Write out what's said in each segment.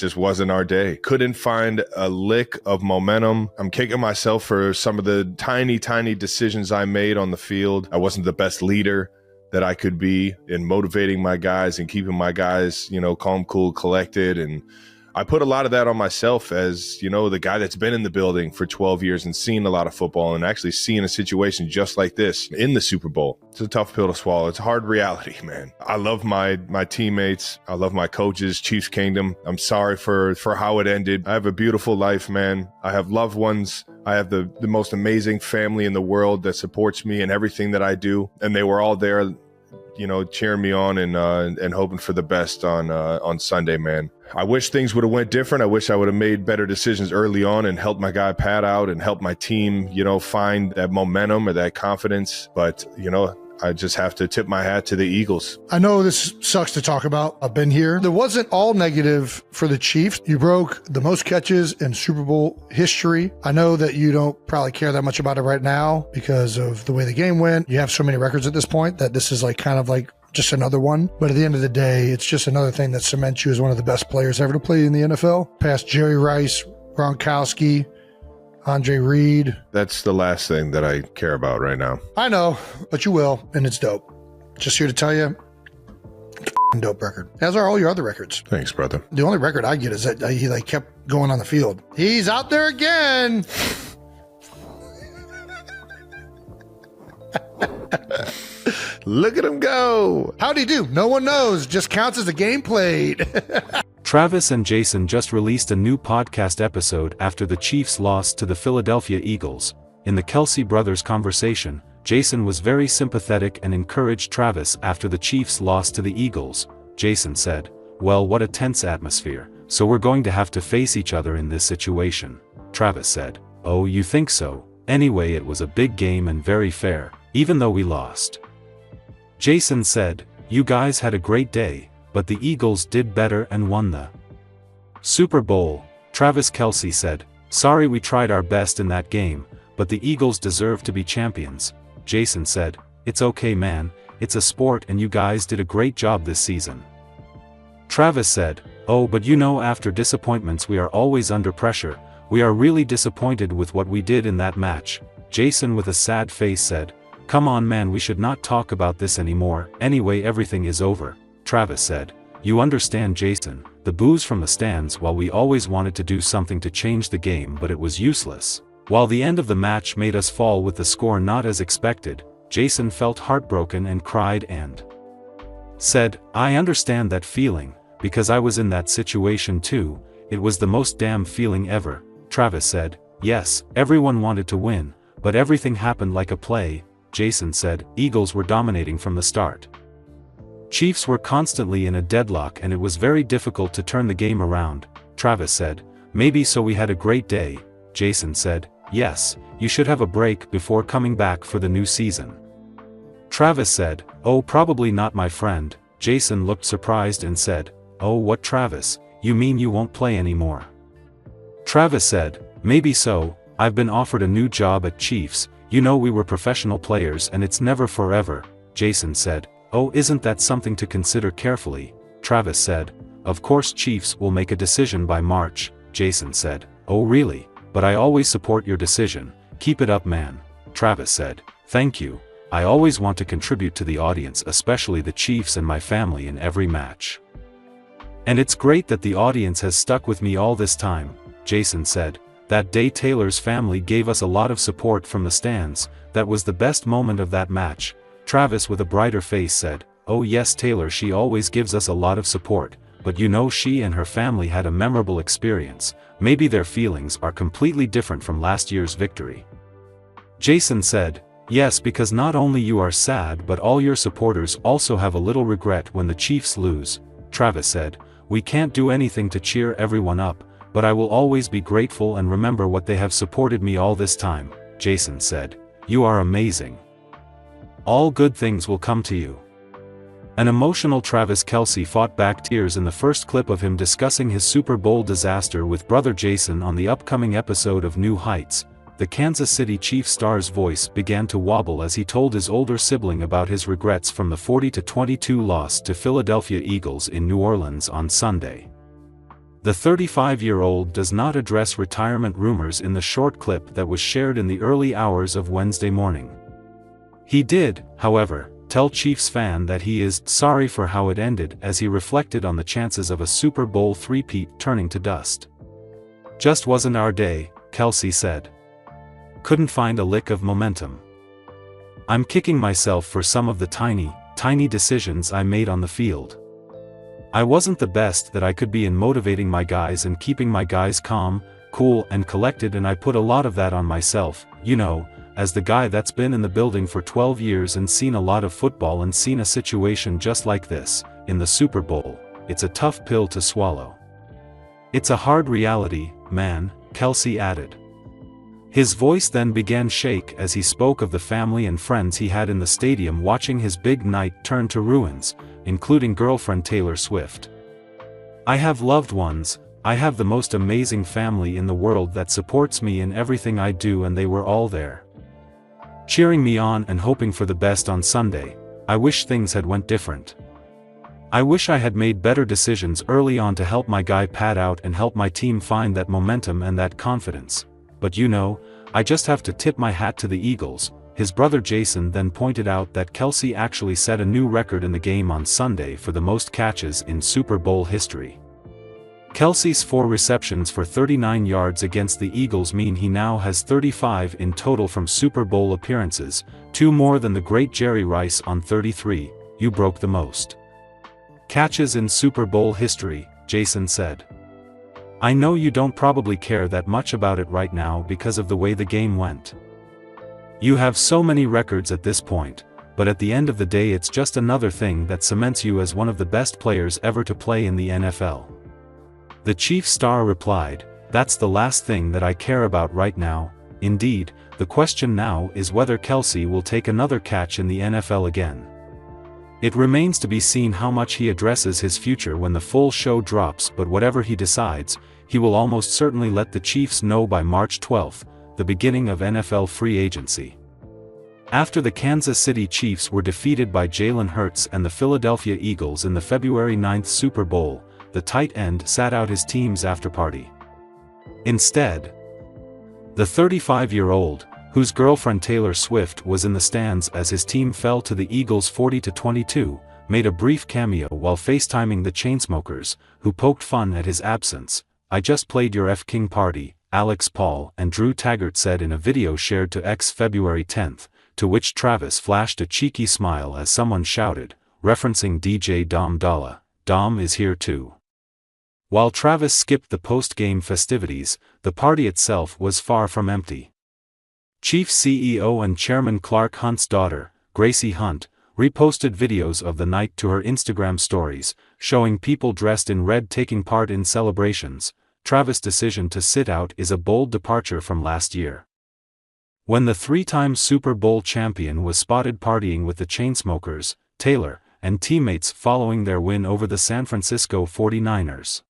just wasn't our day. Couldn't find a lick of momentum. I'm kicking myself for some of the tiny decisions I made on the field. I wasn't the best leader that I could be in motivating my guys and keeping my guys, calm, cool, collected. And I put a lot of that on myself as, the guy that's been in the building for 12 years and seen a lot of football and actually seeing a situation just like this in the Super Bowl. It's a tough pill to swallow. It's a hard reality, man. I love my teammates. I love my coaches, Chiefs Kingdom. I'm sorry for how it ended. I have a beautiful life, man. I have loved ones. I have the most amazing family in the world that supports me in everything that I do. And they were all there, cheering me on and hoping for the best on Sunday, man. I wish things would have went different. I wish I would have made better decisions early on and helped my guy Pat out and helped my team, find that momentum or that confidence. But, I just have to tip my hat to the Eagles. I know this sucks to talk about. I've been here. It wasn't all negative for the Chiefs. You broke the most catches in Super Bowl history. I know that you don't probably care that much about it right now because of the way the game went. You have so many records at this point that this is kind of just another one. But at the end of the day, it's just another thing that cements you as one of the best players ever to play in the NFL. Past Jerry Rice, Gronkowski, Andre Reed. That's the last thing that I care about right now. I know, but you will, and it's dope. Just here to tell you, it's a dope record. As are all your other records. Thanks, brother. The only record I get is that he kept going on the field. He's out there again. Look at him go. How'd he do? No one knows. Just counts as a game played. Travis and Jason just released a new podcast episode after the Chiefs lost to the Philadelphia Eagles. In the Kelce brothers' conversation, Jason was very sympathetic and encouraged Travis after the Chiefs lost to the Eagles. Jason said, "Well, what a tense atmosphere, so we're going to have to face each other in this situation." Travis said, "Oh, you think so? Anyway, it was a big game and very fair, even though we lost." Jason said, "You guys had a great day, but the Eagles did better and won the Super Bowl." Travis Kelce said, "Sorry, we tried our best in that game, but the Eagles deserve to be champions." Jason said, "It's okay, man, it's a sport and you guys did a great job this season." Travis said, "Oh, but after disappointments we are always under pressure. We are really disappointed with what we did in that match." Jason with a sad face said, "Come on, man, we should not talk about this anymore. Anyway, everything is over." Travis said, "You understand, Jason, the boos from the stands. While we always wanted to do something to change the game, but it was useless. While the end of the match made us fall with the score not as expected, Jason felt heartbroken and cried and said, I understand that feeling, because I was in that situation too. It was the most damn feeling ever." Travis said, "Yes, everyone wanted to win, but everything happened like a play." Jason said, "Eagles were dominating from the start. Chiefs were constantly in a deadlock and it was very difficult to turn the game around." Travis said, "Maybe so we had a great day." Jason said, "Yes, you should have a break before coming back for the new season." Travis said, "Oh, probably not, my friend." Jason looked surprised and said, "Oh, what, Travis, you mean you won't play anymore?" Travis said, "Maybe so. I've been offered a new job at Chiefs. We were professional players and it's never forever." Jason said, "Oh, isn't that something to consider carefully?" Travis said, "Of course Chiefs will make a decision by March." Jason said, "Oh really? But I always support your decision. Keep it up, man." Travis said, "Thank you. I always want to contribute to the audience, especially the Chiefs and my family, in every match. And it's great that the audience has stuck with me all this time." Jason said, "That day Taylor's family gave us a lot of support from the stands. That was the best moment of that match." Travis with a brighter face said, "Oh yes, Taylor, she always gives us a lot of support, but she and her family had a memorable experience. Maybe their feelings are completely different from last year's victory." Jason said, "Yes, because not only you are sad but all your supporters also have a little regret when the Chiefs lose." Travis said, "We can't do anything to cheer everyone up, but I will always be grateful and remember what they have supported me all this time." Jason said, "You are amazing. All good things will come to you." An emotional Travis Kelce fought back tears in the first clip of him discussing his Super Bowl disaster with brother Jason on the upcoming episode of New Heights. The Kansas City Chiefs star's voice began to wobble as he told his older sibling about his regrets from the 40-22 loss to Philadelphia Eagles in New Orleans on Sunday. The 35-year-old does not address retirement rumors in the short clip that was shared in the early hours of Wednesday morning. He did, however, tell Chiefs fan that he is sorry for how it ended as he reflected on the chances of a Super Bowl three-peat turning to dust. "Just wasn't our day," Kelce said. "Couldn't find a lick of momentum. I'm kicking myself for some of the tiny decisions I made on the field. I wasn't the best that I could be in motivating my guys and keeping my guys calm, cool and collected, and I put a lot of that on myself, you know, as the guy that's been in the building for 12 years and seen a lot of football and seen a situation just like this, in the Super Bowl. It's a tough pill to swallow. It's a hard reality, man," Kelce added. His voice then began shake as he spoke of the family and friends he had in the stadium watching his big night turn to ruins, including girlfriend Taylor Swift. "I have loved ones, I have the most amazing family in the world that supports me in everything I do, and they were all there, cheering me on and hoping for the best on Sunday. I wish things had went different. I wish I had made better decisions early on to help my guy pad out and help my team find that momentum and that confidence. But you know, I just have to tip my hat to the Eagles." His brother Jason then pointed out that Kelce actually set a new record in the game on Sunday for the most catches in Super Bowl history. Kelce's 4 receptions for 39 yards against the Eagles mean he now has 35 in total from Super Bowl appearances, 2 more than the great Jerry Rice on 33. "You broke the most catches in Super Bowl history," Jason said. "I know you don't probably care that much about it right now because of the way the game went. You have so many records at this point, but at the end of the day it's just another thing that cements you as one of the best players ever to play in the NFL." The Chiefs star replied, "That's the last thing that I care about right now. Indeed, the question now is whether Kelce will take another catch in the NFL again. It remains to be seen how much he addresses his future when the full show drops, but whatever he decides, he will almost certainly let the Chiefs know by March 12, the beginning of NFL free agency." After the Kansas City Chiefs were defeated by Jalen Hurts and the Philadelphia Eagles in the February 9 Super Bowl, the tight end sat out his team's afterparty. Instead, the 35-year-old, whose girlfriend Taylor Swift was in the stands as his team fell to the Eagles 40-22, made a brief cameo while FaceTiming the Chainsmokers, who poked fun at his absence. "I just played your F King party," Alex Paul and Drew Taggart said in a video shared to X February 10, to which Travis flashed a cheeky smile as someone shouted, referencing DJ Dom Dolla, "Dom is here too." While Travis skipped the post-game festivities, the party itself was far from empty. Chiefs CEO and Chairman Clark Hunt's daughter, Gracie Hunt, reposted videos of the night to her Instagram stories, showing people dressed in red taking part in celebrations. Travis' decision to sit out is a bold departure from last year, when the 3-time Super Bowl champion was spotted partying with the Chainsmokers, Taylor, and teammates following their win over the San Francisco 49ers.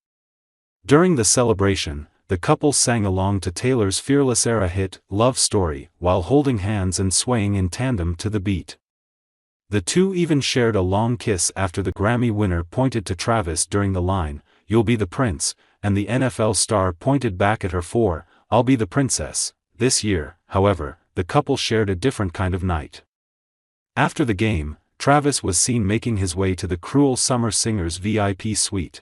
During the celebration, the couple sang along to Taylor's Fearless-era hit, Love Story, while holding hands and swaying in tandem to the beat. The two even shared a long kiss after the Grammy winner pointed to Travis during the line, "You'll be the prince," and the NFL star pointed back at her for, "I'll be the princess." This year, however, the couple shared a different kind of night. After the game, Travis was seen making his way to the Cruel Summer Singer's VIP suite.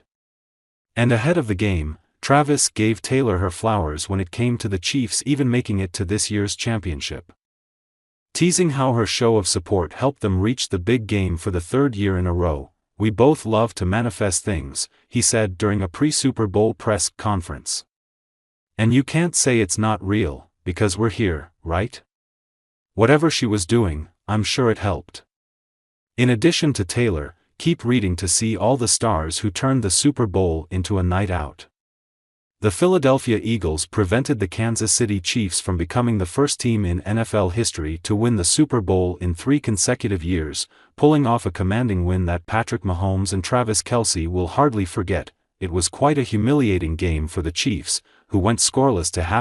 And ahead of the game, Travis gave Taylor her flowers when it came to the Chiefs even making it to this year's championship. Teasing how her show of support helped them reach the big game for the 3rd year in a row, "We both love to manifest things," he said during a pre-Super Bowl press conference. "And you can't say it's not real, because we're here, right?" Whatever she was doing, I'm sure it helped. In addition to Taylor, keep reading to see all the stars who turned the Super Bowl into a night out. The Philadelphia Eagles prevented the Kansas City Chiefs from becoming the first team in NFL history to win the Super Bowl in 3 consecutive years, pulling off a commanding win that Patrick Mahomes and Travis Kelce will hardly forget. It was quite a humiliating game for the Chiefs, who went scoreless to half.